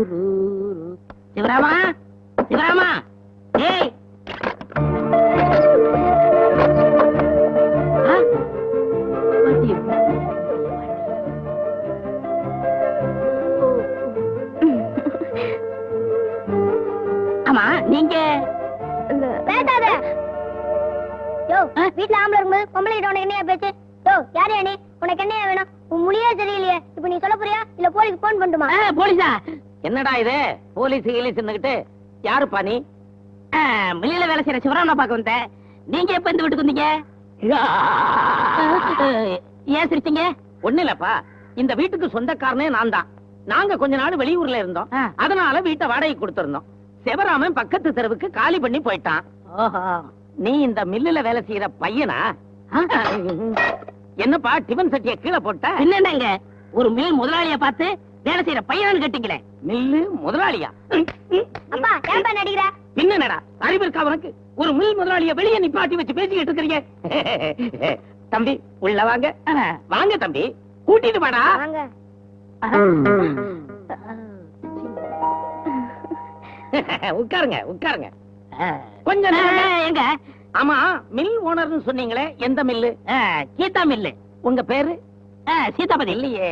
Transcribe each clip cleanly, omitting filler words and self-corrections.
சிவராமா, சிவராமா, ஏய் ஆமா நீங்க பேசாத. யோ, வீட்ல ஆம்பளை இருக்கும்போது பொம்பளை கிட்ட உனக்கு என்னையா பேச்சு? யோ, யாரு நீ? உனக்கு என்னையா வேணும்? உன் மொழியே சரியில்லையே. இப்ப நீ சொல்ல போறியா இல்ல போலீஸ் போன் பண்ணட்டுமா? போலீஸா? என்னடா இது போலீஸ் கீழே யாருப்பா நீ? மில்லில வேலை செய்யற சிவராமனை பார்க்க வந்தேன். நீங்க எப்ப இந்த வீட்டுக்கு வந்தீங்க? ஏன் சிரிச்சீங்க? ஒண்ணு இல்லப்பா, இந்த வீட்டுக்கு சொந்தக்காரனே நான் தான். நாங்க கொஞ்ச நாள் வெளியூர்ல இருந்தோம், அதனால வீட்டை வாடகை கொடுத்திருந்தோம். சிவராமன் பக்கத்து தெருவுக்கு காலி பண்ணி போயிட்டான். நீ இந்த மில்லுல வேலை செய்யற பையனா? என்னப்பா டிபன் சட்டிய கீழே போட்ட? என்னங்க ஒரு மில் முதலாளிய பார்த்து வேலை செய்யற பையனான்னு கேட்டீங்களே. மில்லு முதலாளியா? அப்பா ஏன்பா நடிக்கிற? பின்னடா அறிவு இருக்கா உனக்கு? ஒரு மில் முதலாளிய வெளியே நிப்பாட்டி வச்சு பேசிக்கிட்டு இருக்கீங்க. தம்பி உள்ள வாங்க. வாங்க தம்பி, கூட்டிட்டு வாடா. வாங்க. உட்காருங்க உட்காருங்க. கொஞ்சம் எங்க? ஆமா, மில் ஓனர்னு சொன்னீங்களே, எந்த மில்லு? கீதா மில்லு. உங்க பேரு? சீதாபதி. இல்லையே,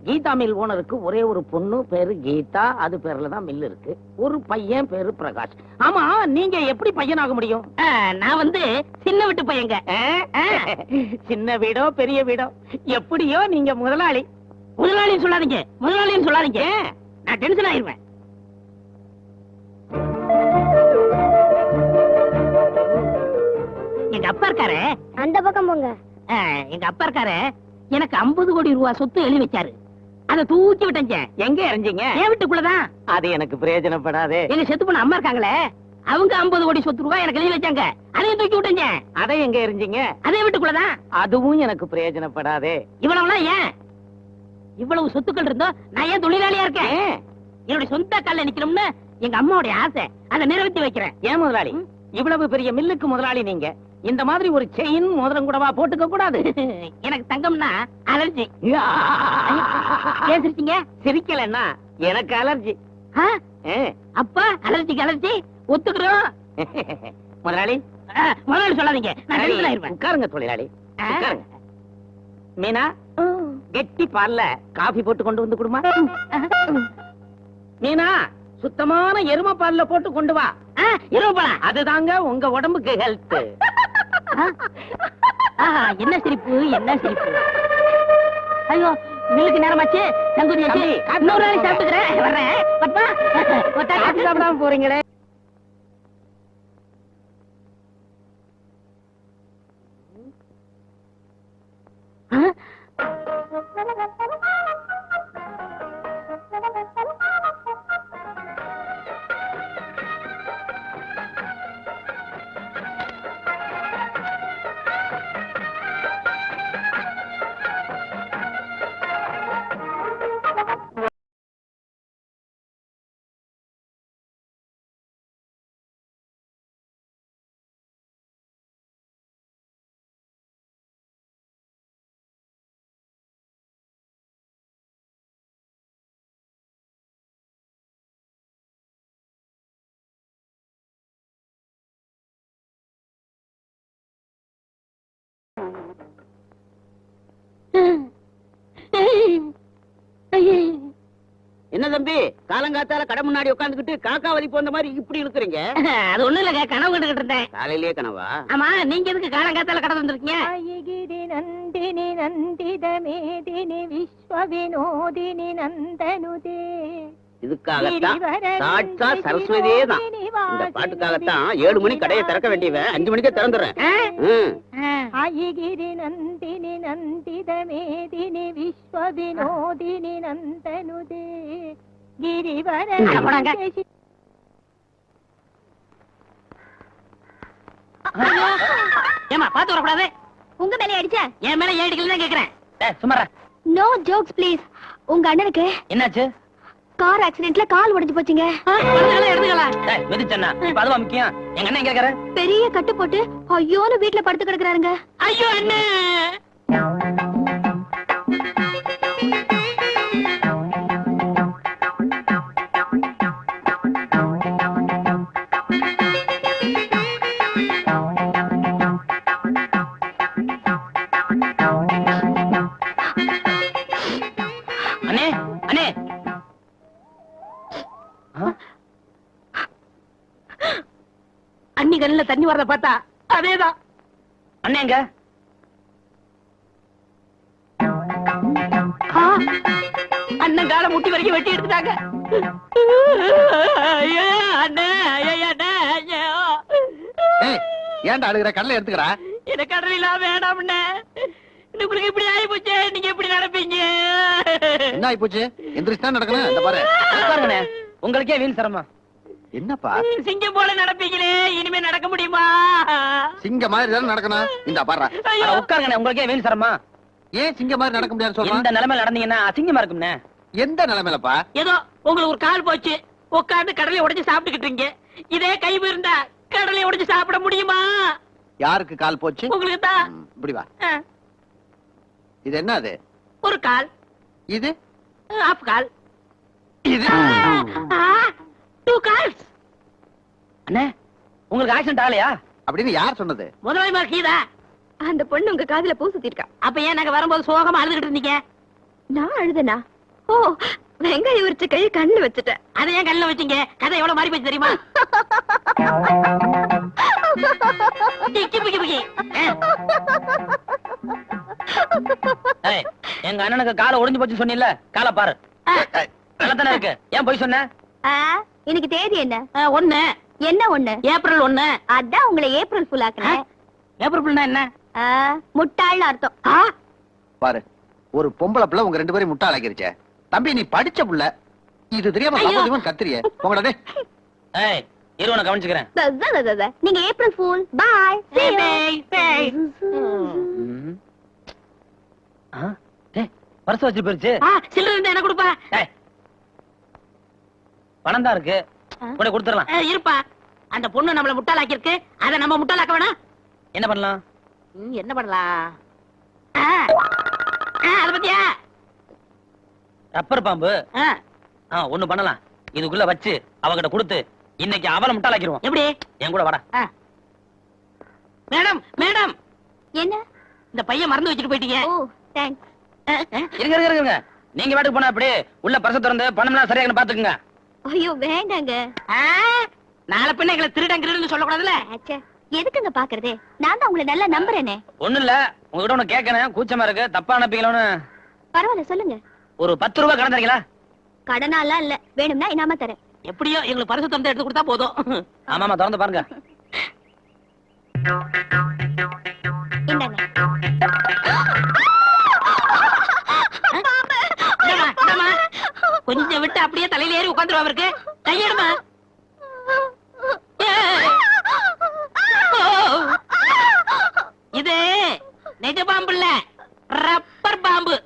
கீதா மில் ஓனருக்கு ஒரே ஒரு பொண்ணு, பேரு கீதா. அது பேர்ல தான் மில் இருக்கு. ஒரு பையன் பேரு பிரகாஷ். ஆமா, நீங்க எப்படி பையனாக முடியும்? நான் வந்து சின்ன வீட்டு பையங்க. சின்ன வீடோ பெரிய வீடோ எப்படியோ நீங்க முதலாளி. முதலாளின்னு சொல்லாதீங்க, முதலாளின்னு சொல்லாதீங்க, நான் டென்ஷன் ஆயிருவேன். எங்க அப்பா இருக்காரு, அந்த பக்கம் போங்க. எங்க அப்பா இருக்காரு, எனக்கு 50 கோடி ரூபாய் சொத்து எழுதி வச்சாரு. அதை தூக்கி விட்டேங்க. எங்க எறிஞ்சீங்க? என் வீட்டுக்குள்ளதான். அது எனக்கு பிரயோஜனப்படாது. எங்க செத்து போன அம்மா இருக்காங்களே, அவங்க 50 கோடி சொத்து ரூபாய் எனக்கு எழுதி வச்சாங்க. அதையும் தூக்கி விட்டேங்க. அதை எங்க எறிஞ்சீங்க? அதே வீட்டுக்குள்ளதான். அதுவும் எனக்கு பிரயோஜனப்படாது. இவ்வளவுலாம் ஏன்? இவ்வளவு சொத்துக்கள் இருந்தோ நான் ஏன் தொழிலாளியா இருக்கேன்? என்னுடைய சொந்த கால்ல நிக்கணும்னு எங்க அம்மாவுடைய ஆசை, அதை நிறைவேற்றி வைக்கிறேன். ஏன் முதலாளி, இவ்வளவு பெரிய மில்லுக்கு முதலாளி நீங்க, இந்த மாதிரி ஒரு செயின் மோதிரம் கூடவா போட்டுக்க கூடாது? எனக்கு தங்கம்னா அலர்ஜி. ஏன் சிரிச்சீங்க? சிரிக்கலன்னா எனக்கு அலர்ஜி. அப்பா அலர்ஜிக்கு அலர்ஜி ஒத்துக்கிறோம். முதலாளி, முதலாளி சொல்லாதீங்க, நான் டென்ஷன் ஆயிருவேன். உட்காருங்க தொழிலாளி, உட்காருங்க. மீனா, கெட்டி பால்ல காபி போட்டு கொண்டு வந்து கொடுமா. மீனா, சுத்தமான எருமை பால்ல போட்டு கொண்டு வா. எருமை பாலா? அதுதாங்க உங்க உடம்புக்கு ஹெல்த். என்ன சிரிப்பு, என்ன சிரிப்பு. ஐயோ, மில்லுக்கு நேரமாச்சு. சங்குதி இன்னொரு நாளைக்கு சாப்பிட்டுக்கிறேன், வர்றேன். சாப்பிடாம போறீங்களே. என்ன தம்பி, காலங்காத்தால கடை முன்னாடி உட்காந்துக்கிட்டு காக்காவதி போன மாதிரி இப்படி இருக்கிறீங்க? அது ஒண்ணு இல்ல, கனவு கண்டுகிட்டு இருந்தேன். காலையிலேயே கனவா? ஆமா, நீங்க எதுக்கு காலங்காத்தால கடை வந்திருக்கீங்க? நந்தினி நந்தித மேதினி விஸ்வ வினோதினி நந்தனுதே. இதுக்காகத்தான் சாட்சா சரஸ்வதியே தான். இந்த பாட்டுக்காகத்தான் 7 மணி கடையை திறக்க வேண்டியவன் 5 மணிக்கே திறந்துடுறேன். ஆயிகிரி நந்தினி நந்தித மேதினி விஸ்வ வினோதினி நந்தனுதே கிரிவர. ஏமா பாத்து வரக்கூடாது. உங்க மேலே அடிச்ச? என் மேல ஏடிக்கல கேக்குறேன். சும்மா நோ ஜோக்ஸ் ப்ளீஸ். உங்க அண்ணனுக்கு என்னாச்சு? கார் ஆக்சிடென்ட்ல கால் உடைஞ்சு போச்சுங்க. அதுவா முக்கியம்? எங்க அண்ணன் கேக்குற? பெரிய கட்டு போட்டு ஐயோன்னு வீட்டுல படுத்து கிடக்குறாருங்க. ஐயோ அண்ணே. கண்ணுல தண்ணி வரத பார்த்தா அதேதான். அண்ணேங்க அண்ணன் காலை முட்டி வரைக்கும் வெட்டி எடுத்துட்டாங்க. ஐயா, அண்ணே, ஐயா, அண்ணே, ஐயா. ஏன்டா அழுகிற? கடலை எடுத்துக்கிறா. எனக்கு கடலாம் வேண்டாம்ண்ணே. உங்களுக்கு இப்படி ஆகி போச்சு, நீங்க எப்படி நடப்பீங்க? என்ன ஆகி போச்சு? எந்திரிச்சு தான் நடக்கணும். இந்த பாரு உட்காருங்கண்ணே, உங்களுக்கே வீண் சிரமம். என்னப்பா சிங்கம் போல நடப்பீங்களே, இனிமே நடக்க முடியுமா? சிங்க மாதிரி தானே நடக்கணும். இந்த பாரு ஐயோ, உட்காருங்கண்ணே, உங்களுக்கே வீண் சிரமம். ஏன் சிங்க மாதிரி நடக்க முடியாதுன்னு சொல்றேன். இந்த நிலைமையில நடந்தீங்கன்னா அசிங்கமா இருக்கும்ண்ணே. எந்த நிலைமையிலப்பா? ஏதோ உங்களுக்கு ஒரு கால் போச்சு, உட்கார்ந்து கடலை உடைச்சு சாப்பிட்டுக்கிட்டீங்க. இதே கை இருந்தா கடலை உடைச்சு சாப்பிட முடியுமா? யாருக்கு கால் போச்சு? உங்களுக்கு தான். இப்படி வா. இது என்ன? அது ஒரு கால். இது ஆஃப் கால். இது 2 கால்ஸ். அண்ணே, உங்களுக்கு ஆக்சிடென்ட் ஆகலையா? அப்படின்னு யார் சொன்னது? முதலாளி கீதா. அந்த பொண்ணு உங்க காதுல பூ சுத்திருக்கா. அப்ப ஏன் நாங்க வரும்போது சோகமா அழுதுகிட்டு இருந்தீங்க? நான் அழுதனா? ஓ, வெங்காயம் உரிச்ச கை கண்ணு வச்சுட்டேன். அதை ஏன் கல்ல வச்சீங்க? கதை எவ்வளவு மாறி போச்சு தெரியுமா? டிக்கி பிக்கி பிக்கி. ஏய், எங்க அண்ணனுக்கு காலை ஒடிஞ்சு போச்சு சொன்னீல்ல, காலை பாரு. நல்லதானே இருக்கு. ஏன் போய் சொன்ன? இன்னைக்கு தேதி என்ன? 1. என்ன 1? ஏப்ரல் 1. அதான் உங்களை ஏப்ரல் ஃபுல் ஆக்குனேன். ஏப்ரல் ஃபுல்னா என்ன? முட்டாள்னு அர்த்தம். பாரு, ஒரு பொம்பளை பிள்ளை உங்க 2 பேரையும் முட்டாளாக்கிருச்சே. தம்பி, நீ படிச்ச புள்ள, இது தெரியாம சம்பந்தம் கத்திரிய உங்களோட. ஏய், இருவனை கவனிச்சுக்கிறேன். நீங்க ஏப்ரல் ஃபுல். பாய். பர்ஸ் வச்சு போயிருச்சு. சில்லறை இருந்தா என்ன கொடுப்பா? பணம் தான் இருக்கு, கூட கொடுத்துடலாம். இருப்பா. அந்த பொண்ணு நம்மள முட்டாளாக்கி இருக்கு, அதை நம்ம முட்டாளாக்க வேணாம். என்ன பண்ணலாம்? என்ன பண்ணலாம்? அத பத்தியா? ரப்பர் பாம்பு. ஒண்ணு பண்ணலாம். இதுக்குள்ள வச்சு அவகிட்ட கொடுத்து இன்னைக்கு அவளை முட்டாளாக்கிடுவோம். எப்படி? என் கூட வாடா. Madam, madam. என்ன? இந்த பையன் மறந்து வச்சுட்டு போயிட்டீங்க. ஓ, தேங்க்ஸ். இருங்க. நீங்க வாட்டுக்கு போனா அப்படி உள்ள பர்ஸ் திறந்து பணம்லாம் சரியாக பாத்துக்குங்க. ஐயோ, வேண்டாங்க. நாளை பின்ன எங்களை திருடங்கிறன்னு சொல்லக்கூடாதுல்ல. எதுக்குங்க பாக்குறதே? நான் தான் உங்களை நல்லா நம்புறேனே. ஒண்ணு இல்ல, உங்ககிட்ட ஒண்ணு கேட்கணும். கூச்சமா இருக்கு, தப்பா அனுப்பிங்களோன்னு. பரவாயில்ல, சொல்லுங்க. ஒரு 10 ரூபாய் கடன் தரீங்களா? கடனாலாம் இல்ல, வேணும்னா இனாம தரேன். எப்படியோ எங்களுக்கு பரிசு தந்து எடுத்து கொடுத்தா போதும். ஆமாமா, திறந்து பாருங்க. இந்தாங்க. கொஞ்சம் விட்டு அப்படியே தலையில ஏறி உட்காந்துருவா இருக்கு. கையெடுமா. இது நெஜ பாம்பு இல்ல, ரப்பர் பாம்பு.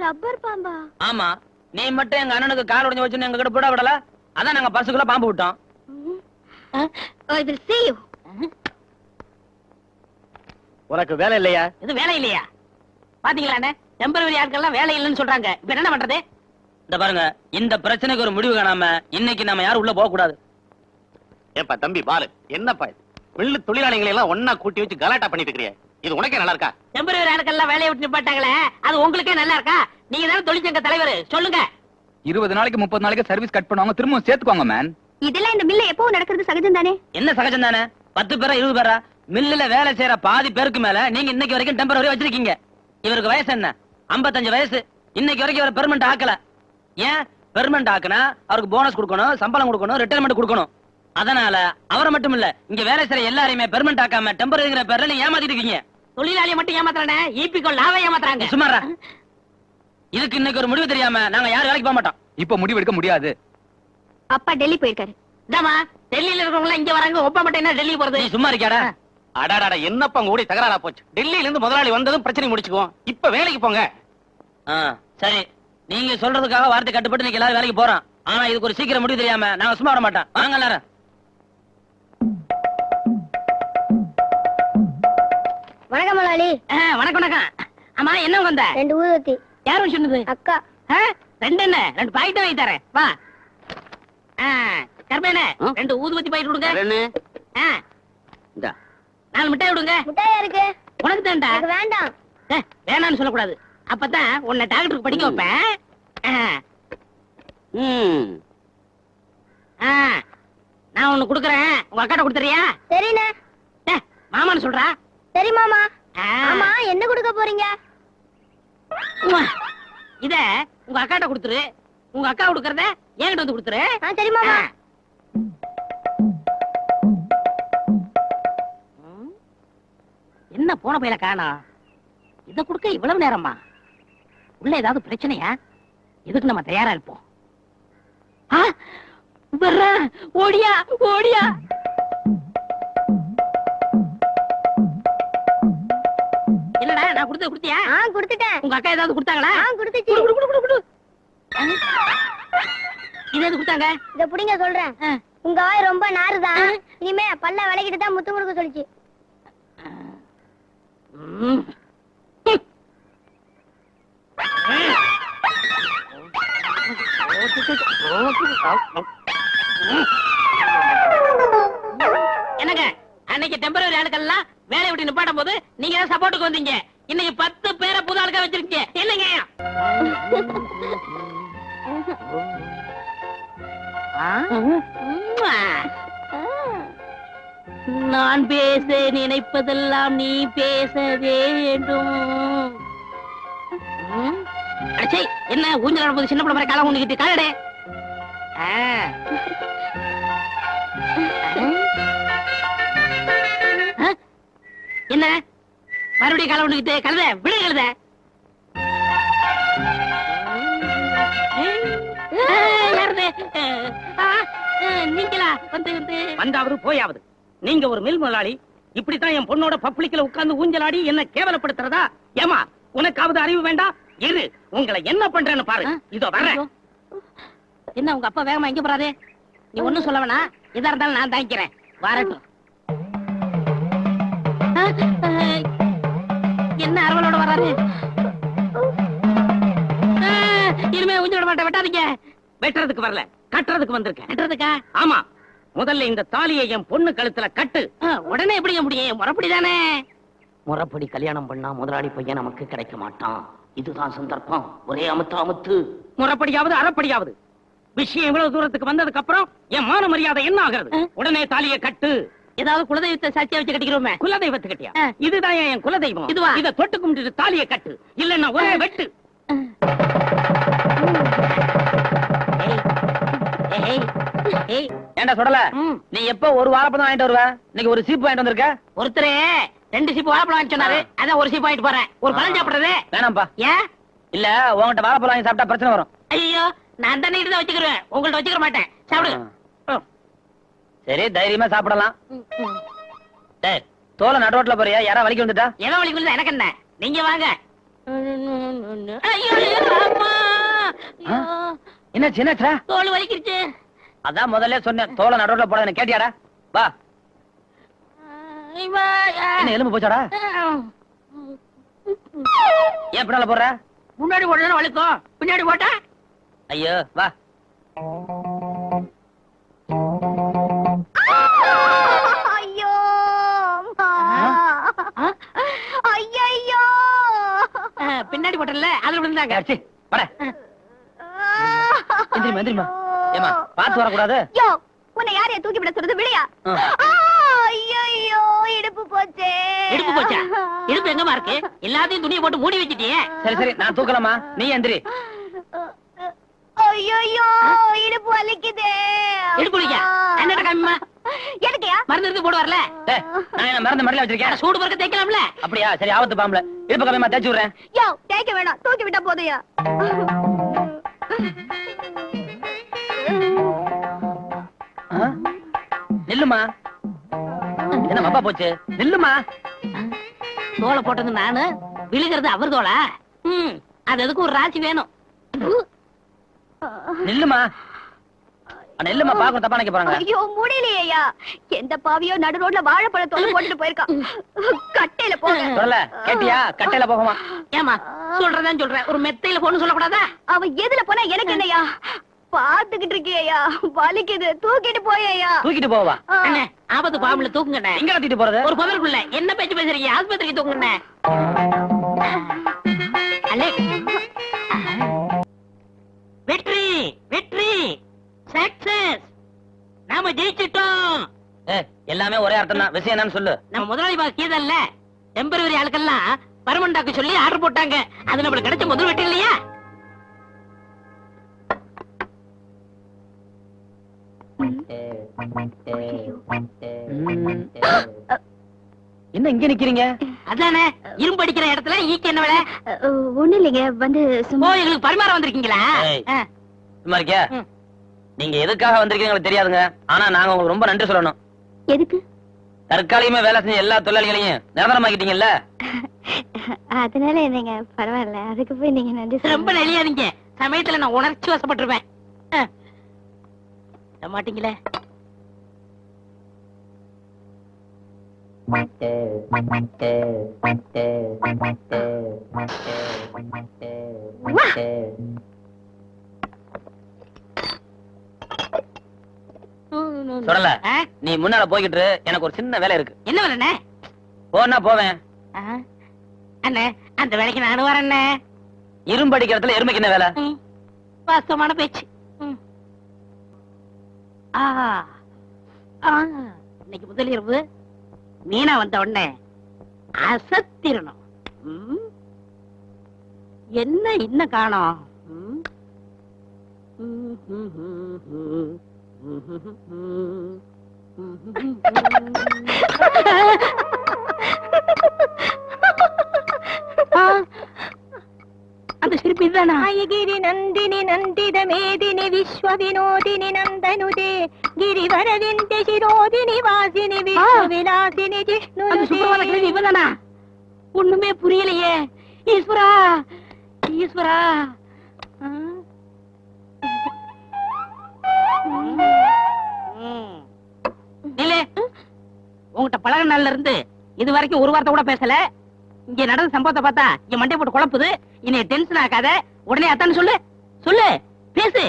ரப்பர் பாம்பா? ஆமா, நீ மட்டும் எங்க அண்ணனுக்கு கால் உடைஞ்சு வச்சுன்னு எங்க கிட்ட போட விடல. அதான் நாங்க பர்சுக்குள்ள பாம்பு விட்டோம். I will see you. உனக்கு வேலை இல்லையா? இது வேலை இல்லையா? பாத்தீங்களா, டெம்பரவரி ஆட்கள்லாம் வேலை இல்லைன்னு சொல்றாங்க. இப்ப என்ன பண்றது? இந்த பாருங்க, இந்த பிரச்சனைக்கு ஒரு முடிவு காணாம இன்னைக்கு நாம யாரும் உள்ள போக கூடாது. ஏப்பா தம்பி பாலு, என்னப்பா இது? மில்லு தொழிலாளிகளை எல்லாம் ஒன்னா கூட்டி வச்சு கலாட்டா பண்ணிட்டு இருக்கிறிய. இது உனக்கே நல்லா இருக்கா? டெம்பரவரி ஆட்கள்லாம் வேலையை விட்டு நிப்பாட்டாங்களே, அது உங்களுக்கே நல்லா இருக்கா? நீங்க தானே தொழிற்சங்க தலைவர், சொல்லுங்க. 20 நாளைக்கு 30 நாளைக்கு சர்வீஸ் கட் பண்ணுவாங்க, திரும்ப சேர்த்துக்குவாங்க மேன். இதெல்லாம் இந்த மில்ல எப்பவும் நடக்கிறது சகஜம் தானே? என்ன சகஜம் தானே? 10 பேரா 20 பேரா மில்லுல வேலை செய்யற பாதி பேருக்கு மேல நீங்க இன்னைக்கு வரைக்கும் டெம்பரவரி வச்சிருக்கீங்க. இவருக்கு வயசு என்ன? 55 வயசு. இன்னைக்கு வரைக்கும் அவர் பெர்மனன்ட் ஆக்கல. ஏன்? பெர்மனன்ட் ஆக்குனா அவருக்கு போனஸ் கொடுக்கணும், சம்பளம் கொடுக்கணும், ரிட்டையர்மெண்ட் கொடுக்கணும். அதனால அவரை மட்டும் இல்ல, இங்க வேலை செய்யற எல்லாரையுமே பெர்மனன்ட் ஆக்காம டெம்பரரிங்கிற பேர்ல நீங்க ஏமாத்திட்டு இருக்கீங்க. தொழிலாளியை மட்டும் ஏமாத்துறானே, ஈபிக்கோ லாவை ஏமாத்துறாங்க. சுமாரா, இதுக்கு இன்னைக்கு ஒரு முடிவு தெரியாம நாங்க யாரும் வேலைக்கு போக மாட்டோம். இப்ப முடிவு எடுக்க முடியாது. அப்பா டெல்லி போயிருக்காரு. இந்தாமா, டெல்லியில இருக்கிறவங்க இங்க வராங்க, ஒப்ப மட்டும் என்ன டெல்லி போறது? நீ சும்மா இருக்கியாடா? அடாடாடா, என்னப்பா உங்க கூட தகராறா போச்சு? டெல்லியில இருந்து முதலாளி வந்ததும் பிரச்சனை முடிச்சுக்குவோம். இப்ப வேலைக்கு போங்க. சரி, நீங்க சொல்றதுக்காக வார்த்தை கட்டுப்பட்டு நீங்க எல்லாரும் வேலைக்கு போறோம். ஆனா இதுக்கு ஒரு சீக்கிரம் முடிவு தெரியாம நாங்க சும்மா விட மாட்டோம். வாங்க எல்லாரும். வணக்கம் முதலாளி. வணக்கம் வணக்கம். ஆமா, என்ன வந்த? 2 ஊதுவத்தி. யாரும் சொன்னது? அக்கா. 2 என்ன? 2 பாக்கெட் வாங்கி தரேன், வா. கர்மேனே, 2 ஊதுவத்தி பாக்கெட் கொடுங்க. இந்தா. 4 மிட்டாய் விடுங்க. முட்டாயா இருக்கு. உனக்கு தான்டா. எனக்கு வேண்டாம். வேணாம்னு சொல்லக்கூடாது. அப்பதான் உன்னை டாக்டருக்கு படிக்க வைப்பேன். நான் ஒண்ணு குடுக்கறேன், உங்க அக்காட்ட கொடுத்துறியா? சரிண்ணே. மாமான்னு சொல்றா. சரி மாமா. ஆ. ஆமா, என்ன கொடுக்க போறீங்க? உம்மா. இத உங்க அக்காட்ட கொடுத்துரு. உங்க அக்கா கொடுக்கறத என்கிட்ட வந்து கொடுத்துரு. சரி மாமா. என்ன போன பையில காணோம்? இத கொடுக்க இவ்வளவு நேரமா? உள்ள ஏதாவது பிரச்சனையா? இதுக்கு நம்ம தயாரா இருப்போம். வர்றேன். ஓடியா ஓடியா. என்னடா நான் கொடுத்தது கொடுத்தியா? கொடுத்துட்டேன். உங்க அக்கா ஏதாவது கொடுத்தாங்களா? கொடுத்துச்சு. குடு, குடு, குடு, குடு. இது எது கொடுத்தாங்க? இத புடிங்க சொல்றேன். உங்க வாய் ரொம்ப நாறுதான். இனிமே பல்ல விளக்கிட்டு தான் முத்து கொடுக்க சொல்லிச்சு. ம். என்னங்க அன்னைக்கு டெம்பரரி ஆளுக்கெல்லாம் வேலையை விட்டு நிப்பாட்டும் போது நீங்க தான் சப்போர்ட்டுக்கு வந்தீங்க. இன்னைக்கு 10 பேரை புது ஆளுக்கா வச்சிருக்கீங்க. என்னங்க நான் பேச நினைப்பதெல்லாம் நீ பேச வேண்டும். அடச்சே, என்ன ஊஞ்சல் போது சின்ன பிள்ளை மாதிரி காலம் ஊண்டிக்கிட்டு காலடே. என்ன மறுபடியும் காலம் ஊண்டிக்கிட்டு கழுத விடு கழுத. நீங்களா வந்து வந்து வந்தாவது போயாவது. நீங்க ஒரு மில் முதலாளி இப்படித்தான் என் பொண்ணோட பப்ளிக்ல உட்கார்ந்து ஊஞ்சலாடி என்ன கேவலப்படுத்துறதா? ஏமா உனக்காவது அறிவு வேண்டாம்? இரு உங்களை என்ன பண்றேன்னு பாரு. இதோ வர்றேன். என்ன உங்க அப்பா வேகமா எங்க போறாரு? நீ ஒண்ணும் சொல்ல வேணா, எதா இருந்தாலும் நான் தாங்கிக்கிறேன். வரட்டும். என்ன அரவலோட வராரு? இனிமே ஊஞ்சல் மாட்டேன். வெட்டாதீங்க. வெட்டுறதுக்கு வரல, கட்டுறதுக்கு வந்திருக்கேன். கட்டுறதுக்கா? ஆமா. முதல்ல இந்த தாலியை என் பொண்ணு கழுத்துல கட்டு. உடனே எப்படிங்க முடியும்? முறைப்படி தானே. முறைப்படி கல்யாணம் பண்ணா முதலாளி பையன் நமக்கு கிடைக்க மாட்டான். இதுதான் சந்தர்ப்பம். ஒரே அமுத்து அமுத்து. முறைப்படியாவது அறப்படியாவது. விஷயம் இவ்வளவு தூரத்துக்கு வந்ததுக்கு அப்புறம் என் மான மரியாதை என்ன ஆகிறது? உடனே தாலியை கட்டு. ஏதாவது குலதெய்வத்தை சாட்சியா வச்சு கட்டிக்கிறோமே. குலதெய்வத்தை கட்டியா? இதுதான் என் குலதெய்வம். இதுவா? இத தொட்டு கும்பிட்டு தாலியை கட்டு. இல்லன்னா ஒரே வெட்டு. ஏண்டா சொல்லல? நீ எப்ப ஒரு வாழைப்பழம் வாங்கிட்டு வருவ? இன்னைக்கு ஒரு சீப்பு வாங்கிட்டு வந்திருக்க. ஒருத்தரே 2 சீப்பு வாழைப்பழம் வாங்கி சொன்னாரு. அதான் ஒரு சீப்பு வாங்கிட்டு போறேன். ஒரு பழம் சாப்பிடுறது வேணாம்பா. ஏன்? இல்ல உன்கிட்ட வாழைப்பழம் வாங்கி சாப்பிட்டா பிரச்சனை வரும். ஐயோ நான் தானே தான் வச்சுக்கிறேன். உங்கள்ட்ட வச்சுக்க மாட்டேன். சாப்பிடு. சரி தைரியமா சாப்பிடலாம். டேய் தோலை நடுரோட்ல போறியா? யாரா வலிக்கு வந்துட்டா? எவன் வலிக்கு வந்தா எனக்கு என்ன? நீங்க வாங்க. ஐயோ அம்மா. என்ன சின்னச்சா? தோல் வலிக்கிருச்சு. அதான் முதல்ல சொன்னேன் தோலை நடுரோட்ல போடாத. கேட்டியாடா? வா. என்ன எலும்பு போச்சாடா? ஏன் பின்னால போடுற? முன்னாடி போட்டா வலிக்கும், பின்னாடி போட்டா? ஐயோ வா. ஐயோ ஐயோ பின்னாடி போட்டல அதுல விழுந்தாங்க. சரி வர. எந்திரிமா எந்திரிமா. ஏமா பாத்து வரக்கூடாது. யோ உன்னை யாரைய தூக்கி விட சொல்றது? விளையா? ஐயோ இடுப்பு போச்சே. இடுப்பு போச்சா? இடுப்பு எங்கமா இருக்கு? எல்லாத்தையும் துணியை போட்டு மூடி வச்சிட்டியே. சரி சரி நான் தூக்கலாமா? நீ எந்திரி. ஐயோ இடுப்பு வலிக்குதே. இடுப்பு வலிக்கா? என்னடா கம்மா? எதுக்குயா? மருந்து எடுத்து போடு வரல. நான் என்ன மருந்து மடியில வச்சிருக்கேன். சூடு பறக்க தேய்க்கலாம்ல. அப்படியா? சரி ஆபத்து பாம்பல. இடுப்பு கம்மியமா தேய்ச்சு விடுறேன். யோ தேய்க்க வேணாம், தூக்கி விட்டா போதுயா. நில்லுமா. என்ன மப்பா போச்சு? நில்லுமா. தோலை போட்டது நானு, விழுகிறது அவர் தோலா? அது எதுக்கு ஒரு ராசி வேணும். நில்லுமா. நெல்லுமா பாக்க தப்பா நினைக்க போறாங்க. ஐயோ முடியலையா? எந்த பாவியோ நடு ரோட்ல வாழைப்பழம் தோலை போட்டுட்டு போயிருக்கான். கட்டையில போங்க. சொல்லல கேட்டியா? கட்டையில போகுமா? ஏமா சொல்றதான் சொல்றேன். ஒரு மெத்தையில போன்னு சொல்லக்கூடாதா? அவன் எதுல போனா எனக்கு என்னையா? பாத்துக்கிட்டு இருக்கியா? வலிக்குது, தூக்கிட்டு போயா. தூக்கிட்டு போவா? அண்ணே ஆபத்து பாம்புல தூக்குங்கண்ணே. எங்க தூக்கிட்டு போறது? ஒரு பதற்குள்ள என்ன பேச்சு பேசுறீங்க? ஆஸ்பத்திரிக்கு தூக்குங்கண்ணே. வெற்றி வெற்றி சக்சஸ். நாம ஜெயிச்சிட்டோம். சத்தம் தான். விஷயம் என்னன்னு சொல்லு. நம்ம முதலாளி கீதல்ல டெம்பரவரி ஆளுக்கெல்லாம் பர்மனண்டாக்கு சொல்லி ஆர்டர் போட்டாங்க. அது நம்மளுக்கு கிடைச்ச முதல் வெட்டு இல்லையா? என்ன இங்க நிக்கிறீங்க? அதானே இரும்பு அடிக்கிற இடத்துல ஈக்கு என்ன வேலை? ஒண்ணு இல்லைங்க, வந்து ஓ, எங்களுக்கு பரிமாற வந்திருக்கீங்களா? ஏய். ஆ. சும்மா இருக்கியா? ம். நீங்க எதுக்காக வந்திருக்கீங்க உங்களுக்கு தெரியாதுங்க. ஆனா நாங்க உங்களுக்கு ரொம்ப நன்றி சொல்லணும். எதுக்கு? தற்காலிகமா வேலை செஞ்ச எல்லா தொழிலாளிகளையும் நிரந்தரமாக்கிட்டீங்கல்ல. அதனால என்னங்க, பரவாயில்ல. அதுக்கு போய் நீங்க நன்றி ரொம்ப நெளியாதீங்க. சமயத்துல நான் உணர்ச்சி வசப்பட்டுருவேன். மாட்டீங்களே. சொல்லல. ஆ? நீ முன்னால போய்கிட்டு இரு. எனக்கு ஒரு சின்ன வேலை இருக்கு. என்ன வேலைண்ணே? போனா போவேன். அண்ணே, அந்த வேலைக்கு நானும் வரேண்ணே. இரும்பு அடிக்கிறதுல எருமைக்கு என்ன வேலை? வாஸ்தவமான பேச்சு. இன்னைக்கு முதல் இரவு மீனா வந்த உடனே அசத்திரணும். என்ன இன்னும் காணோம்? அந்த சிரிப்பு இதுதானா? गिरि नंदिनी नंदित मेदिनी विश्व विनोदिनी नंदनुदे गिरिवर विंध्य शिरोदिनी वासिनी विश्व विलासिनी அந்த சுப்பிரபாத கிழவி இவதானா? ஒண்ணுமே புரியலையே. ஈஸ்வரா, ஈஸ்வரா. நிலே, உங்ககிட்ட பழக நாள்ல இருந்து இது வரைக்கும் ஒரு வார்த்தை கூட பேசல. இங்க நடந்த சம்பவத்தை பார்த்தா என் மண்டை போட்டு குழப்புது. இனி டென்ஷன் ஆகாத. உடனே அத்தான்னு சொல்லு. சொல்லு, பேசு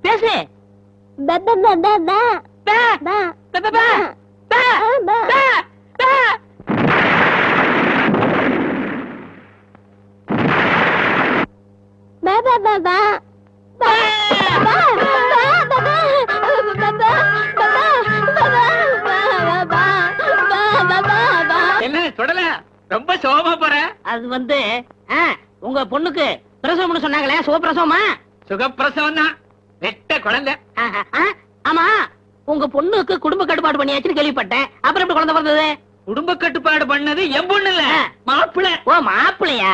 பேசு. बबा बबा बा பே, बा பே, பே, பே, பே, बा பே, பே. बबा बबा என்ன தொடல ரொம்ப சோகமா போற? அது வந்து உங்க பொண்ணுக்கு பிரசவம்னு சொன்னாங்களே, சுகப்பிரசவமா? சுகப்பிரசவம் தான். ரெட்ட குழந்தை. ஆமா, உங்க பொண்ணுக்கு குடும்ப கட்டுப்பாடு பண்ணியாச்சுன்னு கேள்விப்பட்டேன். அப்புறம் எப்படி குழந்தை பிறந்தது? குடும்ப கட்டுப்பாடு பண்ணது என் பொண்ணு இல்ல, மாப்பிள்ளை. ஓ, மாப்பிள்ளையா?